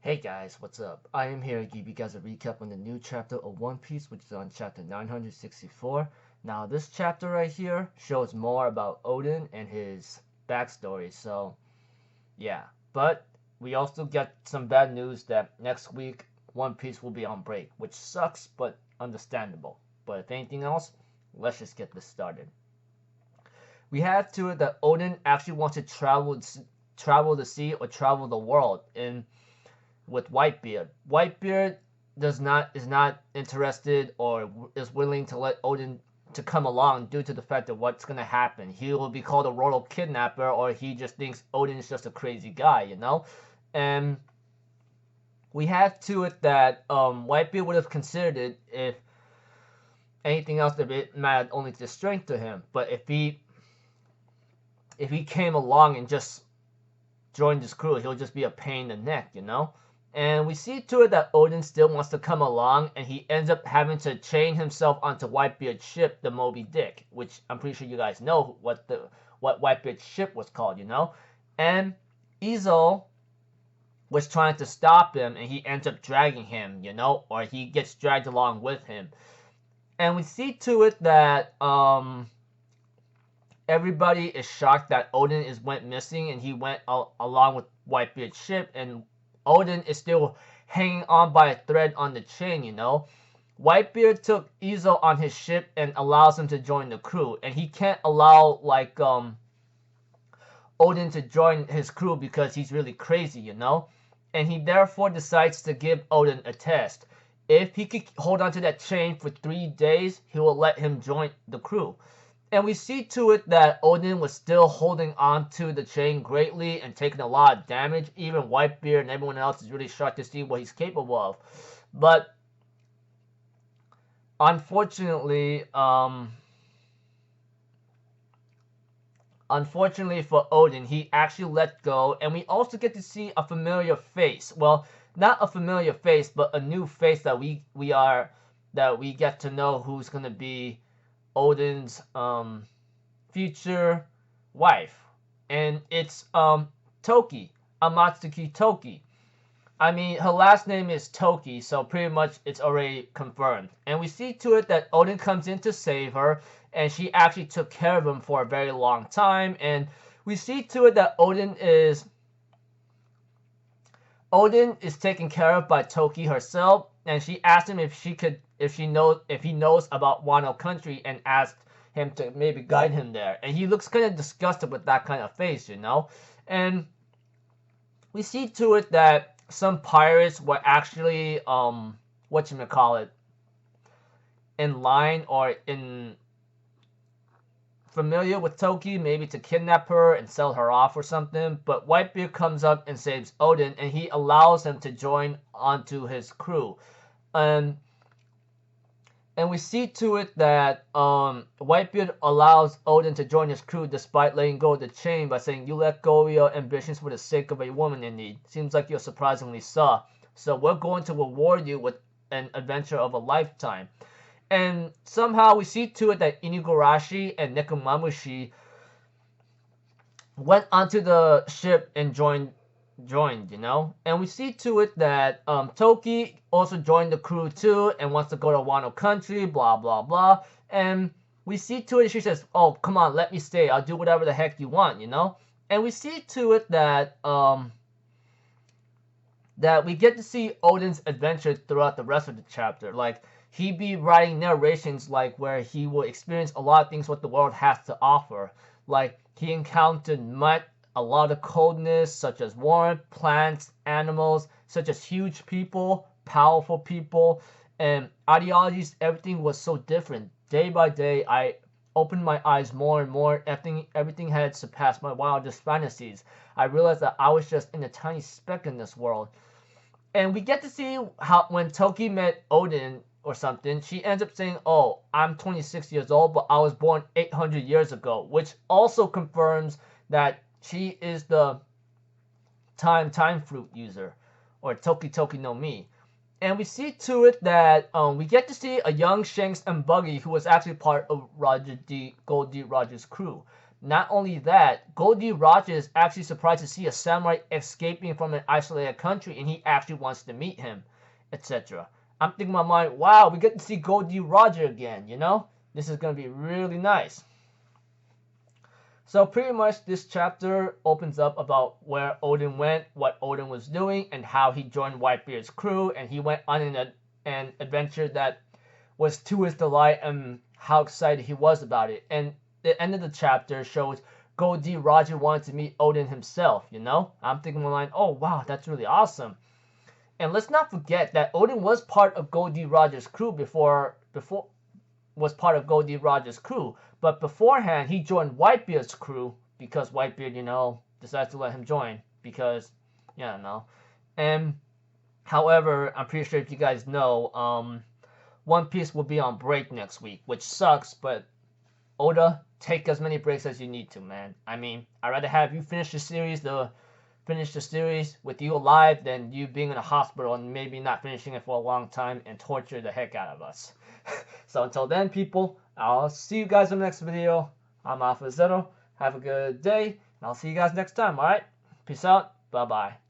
Hey guys, what's up? I am here to give you guys a recap on the new chapter of One Piece, which is on chapter 964. Now, this chapter right here shows more about Oden and his backstory, so yeah. But we also get some bad news that next week One Piece will be on break, which sucks but understandable. But if anything else, let's just get this started. We have to it that Oden actually wants to travel the sea or travel the world in with Whitebeard. Whitebeard is not interested or is willing to let Oden to come along due to the fact that what's gonna happen. He will be called a royal kidnapper, or he just thinks Oden is just a crazy guy, you know. And we have to it that Whitebeard would have considered it if anything else that it mattered only to strength to him. But if he came along and just joined his crew, he'll just be a pain in the neck, you know. And we see to it that Oden still wants to come along, and he ends up having to chain himself onto Whitebeard's ship, the Moby Dick, which I'm pretty sure you guys know what Whitebeard's ship was called, you know. And Izo was trying to stop him, and he ends up dragging him, you know, or he gets dragged along with him. And we see to it that everybody is shocked that Oden went missing, and he went along with Whitebeard's ship, and Oden is still hanging on by a thread on the chain, you know. Whitebeard took Izo on his ship and allows him to join the crew, and he can't allow Oden to join his crew because he's really crazy, you know. And he therefore decides to give Oden a test. If he could hold on to that chain for 3 days, he will let him join the crew. And we see to it that Oden was still holding on to the chain greatly and taking a lot of damage. Even Whitebeard and everyone else is really shocked to see what he's capable of. But unfortunately, for Oden, he actually let go, and we also get to see a familiar face. Well, not a familiar face, but a new face that we get to know who's gonna be Oden's future wife, and it's Toki, Amatsuki Toki. I mean, her last name is Toki, so pretty much it's already confirmed. And we see to it that Oden comes in to save her, and she actually took care of him for a very long time. And we see to it that Oden is taken care of by Toki herself, and she asked him if he knows about Wano country, and asked him to maybe guide him there. And he looks kind of disgusted with that kind of face, you know. And we see to it that some pirates were actually in line or in familiar with Toki, maybe to kidnap her and sell her off or something. But Whitebeard comes up and saves Oden, and he allows him to join onto his crew. And we see to it that Whitebeard allows Oden to join his crew despite letting go of the chain by saying, "You let go of your ambitions for the sake of a woman in need. Seems like you're surprisingly soft. So we're going to reward you with an adventure of a lifetime." And somehow we see to it that Inugarashi and Nekomamushi went onto the ship and joined, you know. And we see to it that Toki also joined the crew too and wants to go to Wano country, blah blah blah. And we see to it, she says, "Oh, come on, let me stay. I'll do whatever the heck you want," you know. And we see to it that that we get to see Oden's adventure throughout the rest of the chapter. Like, he be writing narrations like where he will experience a lot of things what the world has to offer. Like, he encountered a lot of coldness, such as warmth, plants, animals, such as huge people, powerful people, and ideologies. Everything was so different. Day by day, I opened my eyes more and more. Everything had surpassed my wildest fantasies. I realized that I was just in a tiny speck in this world. And we get to see how when Toki met Oden or something, she ends up saying, "Oh, I'm 26 years old, but I was born 800 years ago," which also confirms that she is the time fruit user, or Toki Toki no Mi. And we see to it that we get to see a young Shanks and Buggy, who was actually part of Gold D. Rogers' crew. Not only that, Goldie Roger is actually surprised to see a samurai escaping from an isolated country, and he actually wants to meet him, etc. I'm thinking in my mind, wow, we get to see Goldie Roger again, you know? This is going to be really nice. So pretty much this chapter opens up about where Oden went, what Oden was doing, and how he joined Whitebeard's crew, and he went on an adventure that was to his delight and how excited he was about it. And the end of the chapter shows Goldie Roger wanted to meet Oden himself, you know? I'm thinking in my mind, oh wow, that's really awesome. And let's not forget that Oden was part of Goldie Roger's crew but beforehand he joined Whitebeard's crew because Whitebeard, you know, decided to let him join because, yeah, no. And however, I'm pretty sure if you guys know, One Piece will be on break next week, which sucks, but Oda, take as many breaks as you need to, man. I mean, I'd rather have you finish the series with you alive than you being in a hospital and maybe not finishing it for a long time and torture the heck out of us. So until then, people, I'll see you guys in the next video. I'm Alpha Zero. Have a good day, and I'll see you guys next time, alright? Peace out. Bye-bye.